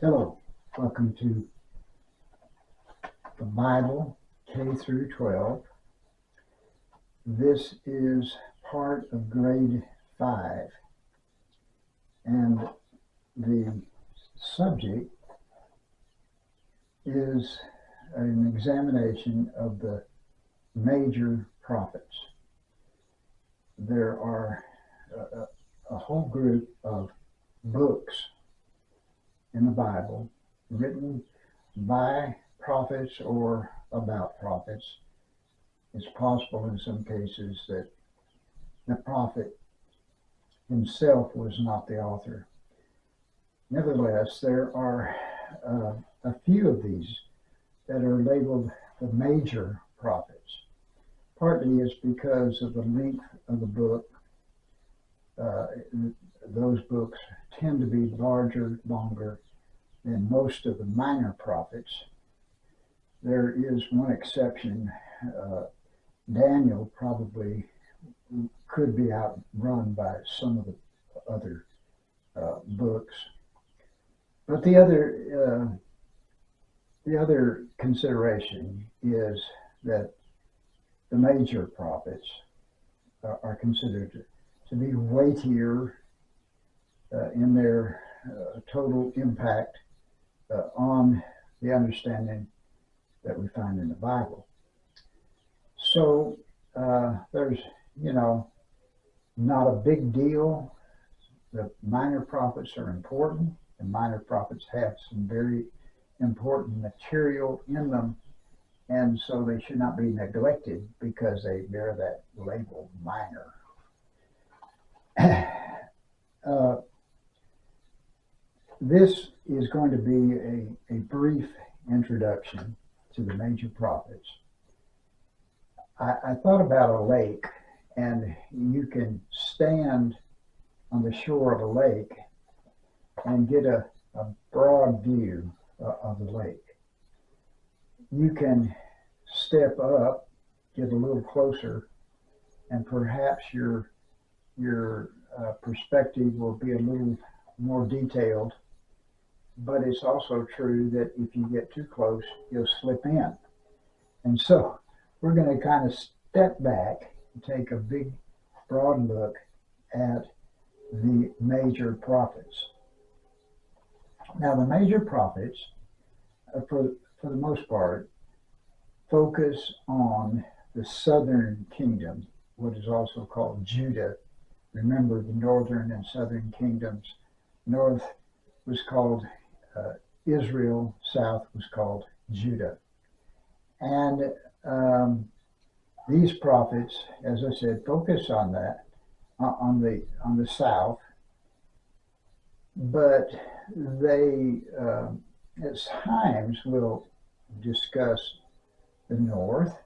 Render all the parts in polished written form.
Hello, welcome to the Bible K through 12. This is part of grade 5, and the subject is an examination of the major prophets. There are a whole group of books in the Bible written by prophets or about prophets. It's possible in some cases that the prophet himself was not the author. Nevertheless, there are a few of these that are labeled the major prophets. Partly it's because of the length of the book. Uh, those books tend to be larger, longer than most of the minor prophets. There is one exception. Uh, Daniel probably could be outrun by some of the other books. But the other consideration is that the major prophets are considered to be weightier in their total impact on the understanding that we find in the Bible. So there's, not a big deal. The minor prophets are important. The minor prophets have some very important material in them, and so they should not be neglected because they bear that label minor. uh, this is going to be a brief introduction to the major prophets. I thought about a lake, and you can stand on the shore of a lake and get a broad view of the lake. You can step up, get a little closer, and perhaps your perspective will be a little more detailed. But it's also true that if you get too close, you'll slip in. And so we're going to kind of step back and take a big, broad look at the major prophets. Now, the major prophets, for the most part, focus on the southern kingdom, what is also called Judah. Remember the northern and southern kingdoms. North was called Israel, south was called Judah. And these prophets, as I said, focus on that, on the south, but they at times will discuss the north,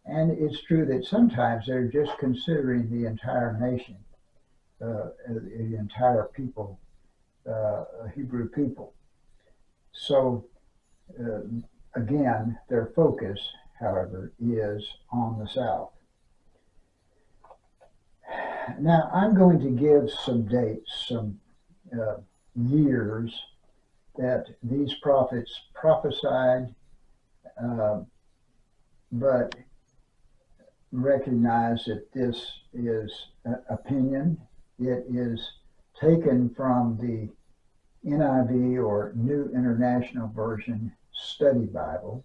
and it's true that sometimes they're just considering the entire nation, the entire people, Hebrew people. So again, their focus, however, is on the south. Now, I'm going to give some dates, some years that these prophets prophesied, uh, but recognize that this is opinion. It is taken from the NIV or New International Version Study Bible.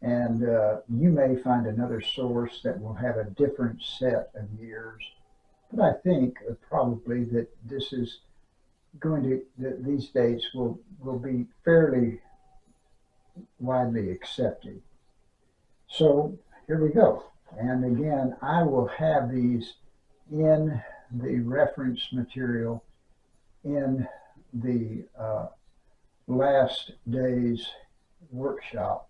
And you may find another source that will have a different set of years. But I think probably that this is that these dates will be fairly widely accepted. So here we go. And again, I will have these in the reference material in the last day's workshop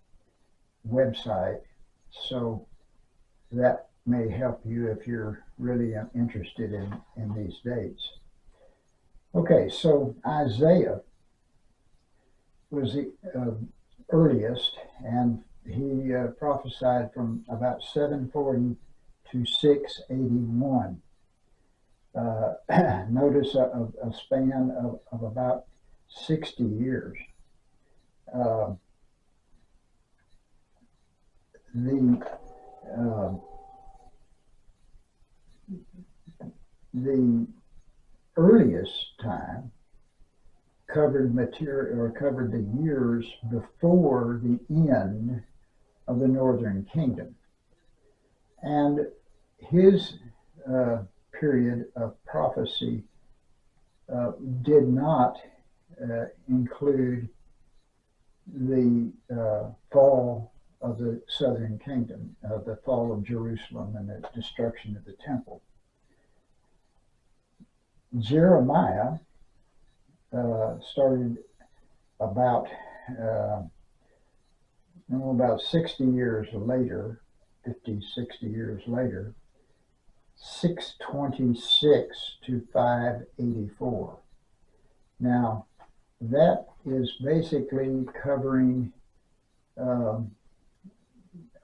website. So that may help you if you're really interested in these dates. Okay, so Isaiah was the earliest, and he prophesied from about 740 to 681. Notice a span of about 60 years. Uh, the uh, the earliest time covered material or covered the years before the end of the northern kingdom, and his uh, period of prophecy uh, did not include the fall of the southern kingdom, the fall of Jerusalem and the destruction of the temple. Jeremiah started about about 60 years later, 50, 60 years later, 626 to 584. Now, that is basically covering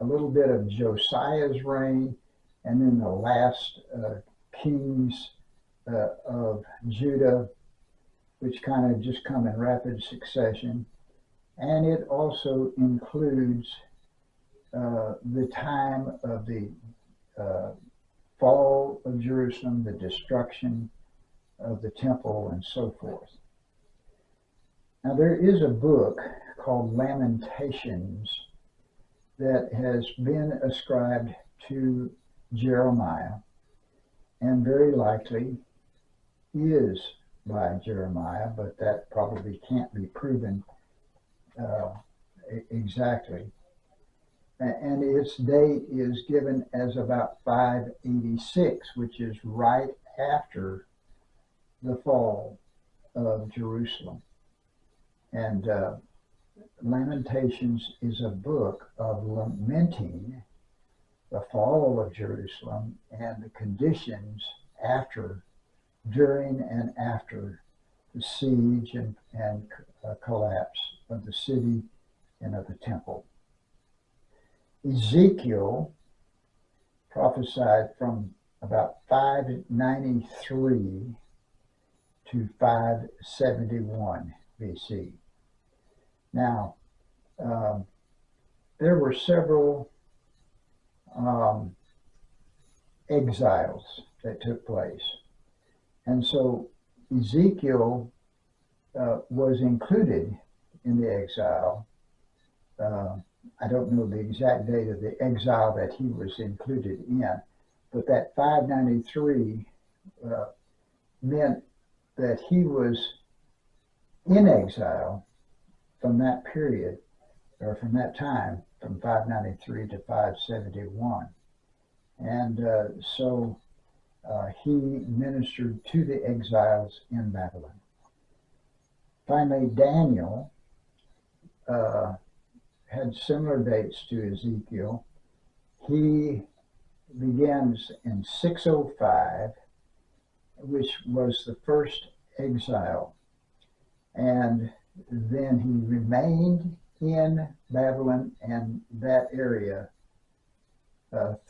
a little bit of Josiah's reign and then the last kings of Judah, which kind of just come in rapid succession. And it also includes the time of the fall of Jerusalem, the destruction of the temple, and so forth. Now, there is a book called Lamentations that has been ascribed to Jeremiah, and very likely is by Jeremiah, but that probably can't be proven exactly. And its date is given as about 586, which is right after the fall of Jerusalem. And Lamentations is a book of lamenting the fall of Jerusalem and the conditions after, during, and after the siege and collapse of the city and of the temple. Ezekiel prophesied from about 593 to 571 BC. Now, there were several exiles that took place. And so Ezekiel was included in the exile. I don't know the exact date of the exile that he was included in, but that 593 meant that he was in exile from that period, or from that time, from 593 to 571. And so he ministered to the exiles in Babylon. Finally, Daniel had similar dates to Ezekiel. He begins in 605, which was the first exile. And then he remained in Babylon and that area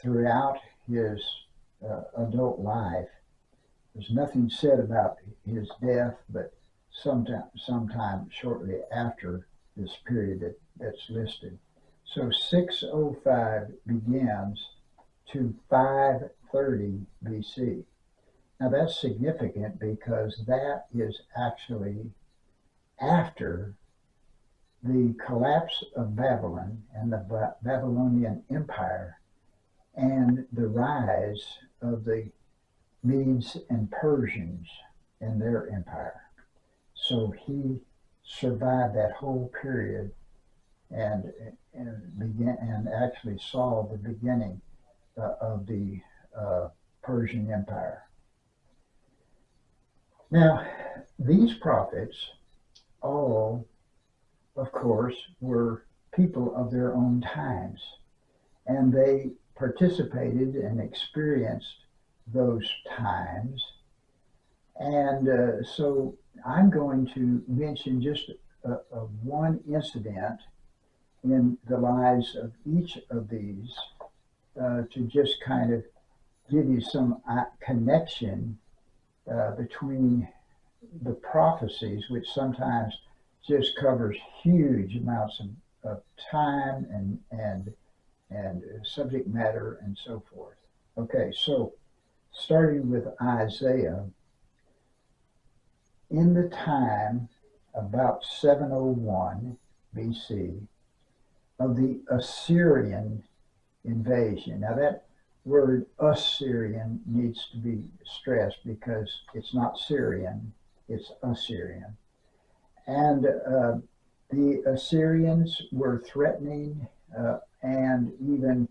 throughout his adult life. There's nothing said about his death, but sometime shortly after this period that's listed. So 605 begins to 530 BC. Now that's significant because that is actually after the collapse of Babylon and the Babylonian Empire and the rise of the Medes and Persians and their empire. So he survived that whole period and actually saw the beginning of the Persian Empire. Now, these prophets all, of course, were people of their own times, and they participated and experienced those times. And so I'm going to mention just one incident in the lives of each of these to just kind of give you some connection between the prophecies, which sometimes just covers huge amounts of time and subject matter and so forth. Okay, so starting with Isaiah, in the time about 701 BC of the Assyrian invasion. Now that word Assyrian needs to be stressed because it's not Syrian, it's Assyrian. And the Assyrians were threatening and even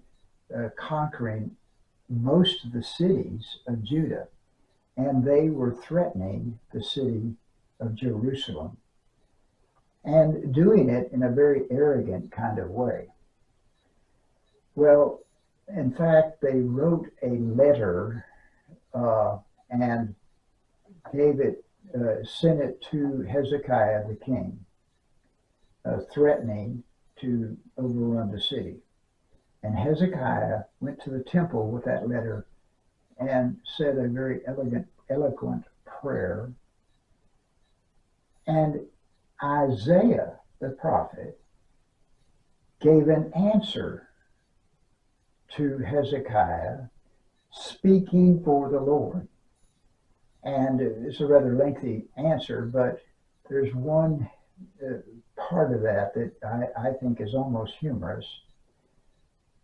conquering most of the cities of Judah, and they were threatening the city of Jerusalem and doing it in a very arrogant kind of way. Well, in fact, they wrote a letter and gave it, sent it to Hezekiah the king, threatening to overrun the city. And Hezekiah went to the temple with that letter and said a very eloquent prayer. And Isaiah the prophet gave an answer to Hezekiah, speaking for the Lord. And it's a rather lengthy answer, but there's one part of that that I think is almost humorous.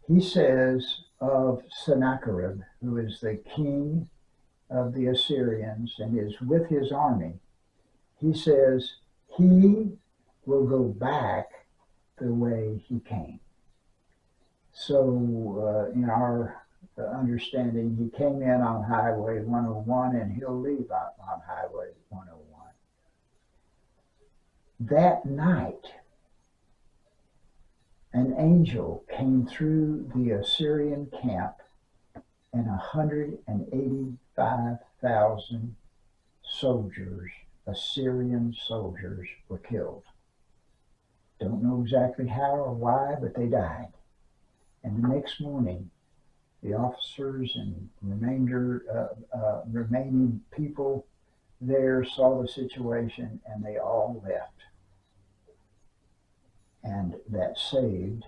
He says of Sennacherib, who is the king of the Assyrians and is with his army, he says, he will go back the way he came. So in our understanding, he came in on Highway 101 and he'll leave on Highway 101. That night, an angel came through the Assyrian camp and 185,000 soldiers, Assyrian soldiers, were killed. Don't know exactly how or why, but they died. And the next morning, the officers and remaining people there saw the situation and they all left. And that saved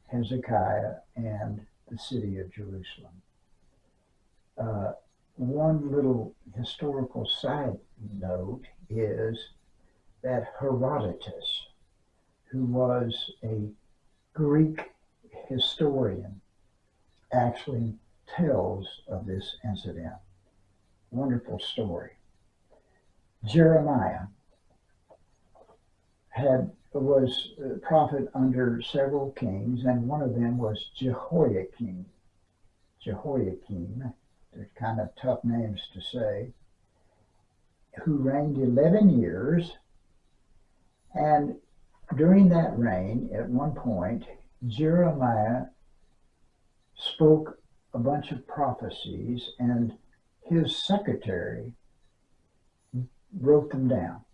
Hezekiah and the city of Jerusalem. One little historical side note is that Herodotus, who was a Greek historian, actually tells of this incident. Wonderful story. Jeremiah was a prophet under several kings, and one of them was Jehoiakim. They're kind of tough names to say, who reigned 11 years. And during that reign, at one point, Jeremiah spoke a bunch of prophecies, and his secretary wrote them down.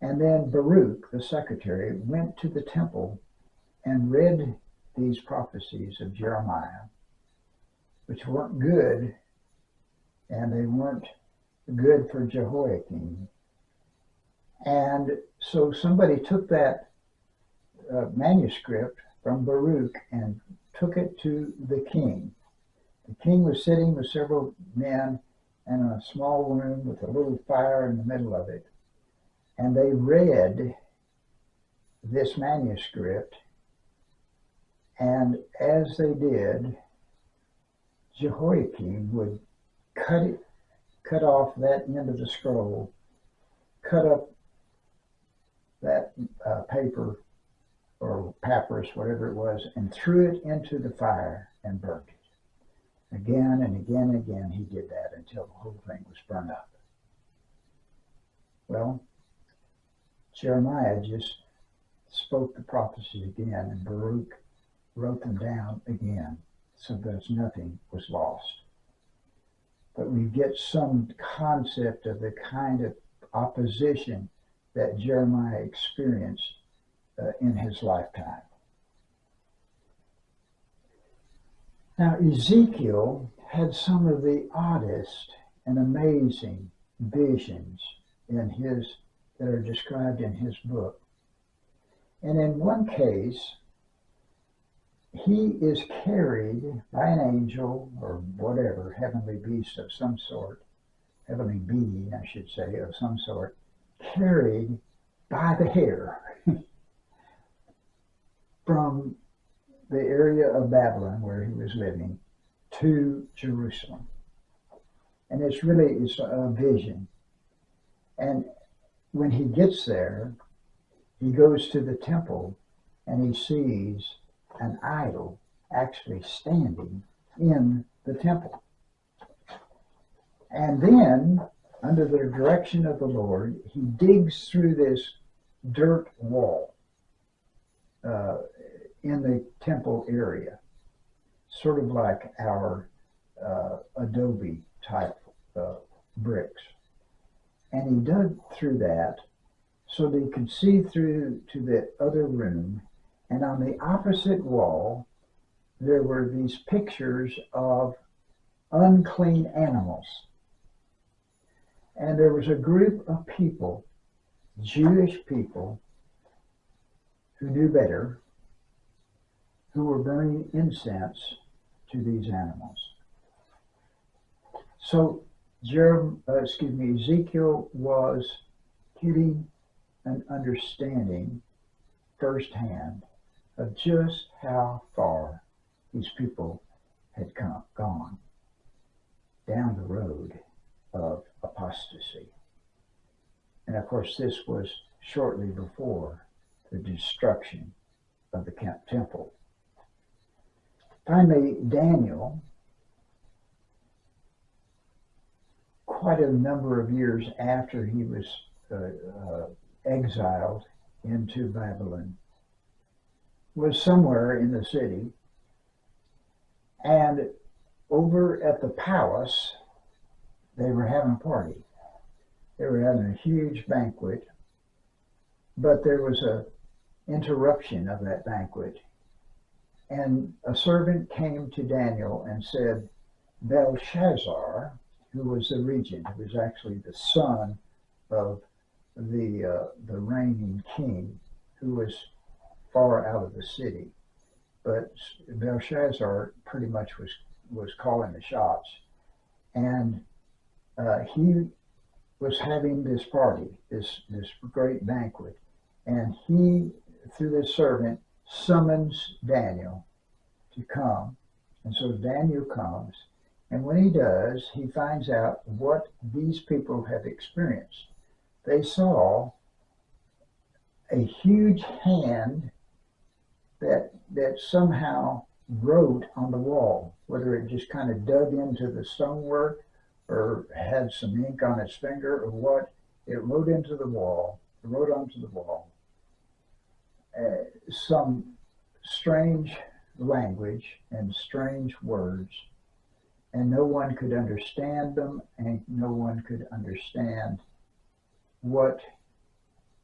And then Baruch, the secretary, went to the temple and read these prophecies of Jeremiah, which weren't good, and they weren't good for Jehoiakim. And so somebody took that manuscript from Baruch and took it to the king. The king was sitting with several men in a small room with a little fire in the middle of it. And they read this manuscript. And as they did, Jehoiakim would cut off that end of the scroll, cut up that paper or papyrus, whatever it was, and threw it into the fire and burnt it. Again and again and again he did that until the whole thing was burned up. Well, Jeremiah just spoke the prophecy again, and Baruch wrote them down again, so that nothing was lost. But we get some concept of the kind of opposition that Jeremiah experienced in his lifetime. Now, Ezekiel had some of the oddest and amazing visions that are described in his book. And in one case, he is carried by an angel or whatever, heavenly beast of some sort, heavenly being, I should say, of some sort, carried by the hair from the area of Babylon where he was living to Jerusalem. And it's a vision. And when he gets there, he goes to the temple and he sees an idol actually standing in the temple. And then, under the direction of the Lord, he digs through this dirt wall in the temple area, sort of like our adobe type bricks. And he dug through that so that he could see through to the other room. And on the opposite wall, there were these pictures of unclean animals. And there was a group of people, Jewish people, who knew better, who were burning incense to these animals. So Ezekiel was getting an understanding firsthand of just how far these people had gone down the road of apostasy. And of course, this was shortly before the destruction of the temple. Finally, Daniel, quite a number of years after he was exiled into Babylon, was somewhere in the city, and over at the palace, they were having a party. They were having a huge banquet, but there was an interruption of that banquet. And a servant came to Daniel and said, Belshazzar, who was the regent, who was actually the son of the reigning king, who was far out of the city, but Belshazzar pretty much was calling the shots, and he was having this party, this great banquet, and he, through this servant, summons Daniel to come. And so Daniel comes, and when he does, he finds out what these people have experienced. They saw a huge hand that somehow wrote on the wall, whether it just kind of dug into the stonework or had some ink on its finger or what. It wrote onto the wall, some strange language and strange words, and no one could understand them, and no one could understand what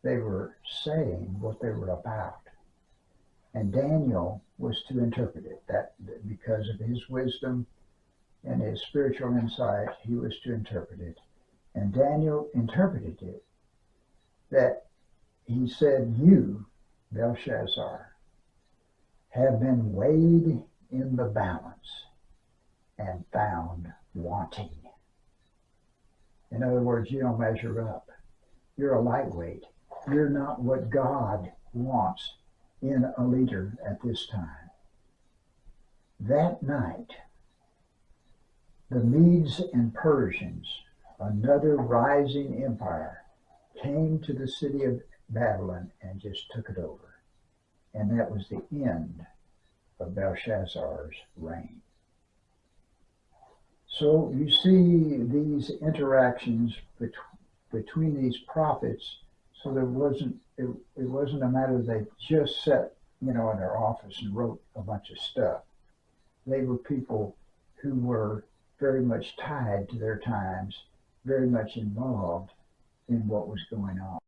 they were saying, what they were about. And Daniel was to interpret it, that because of his wisdom and his spiritual insight, he was to interpret it. And Daniel interpreted it, that he said, you, Belshazzar, have been weighed in the balance and found wanting. In other words, you don't measure up. You're a lightweight. You're not what God wants in a leader at this time. That night, the Medes and Persians, another rising empire, came to the city of Babylon and just took it over. And that was the end of Belshazzar's reign. So you see these interactions between these prophets. So it wasn't a matter they just sat, in their office and wrote a bunch of stuff. They were people who were very much tied to their times, very much involved in what was going on.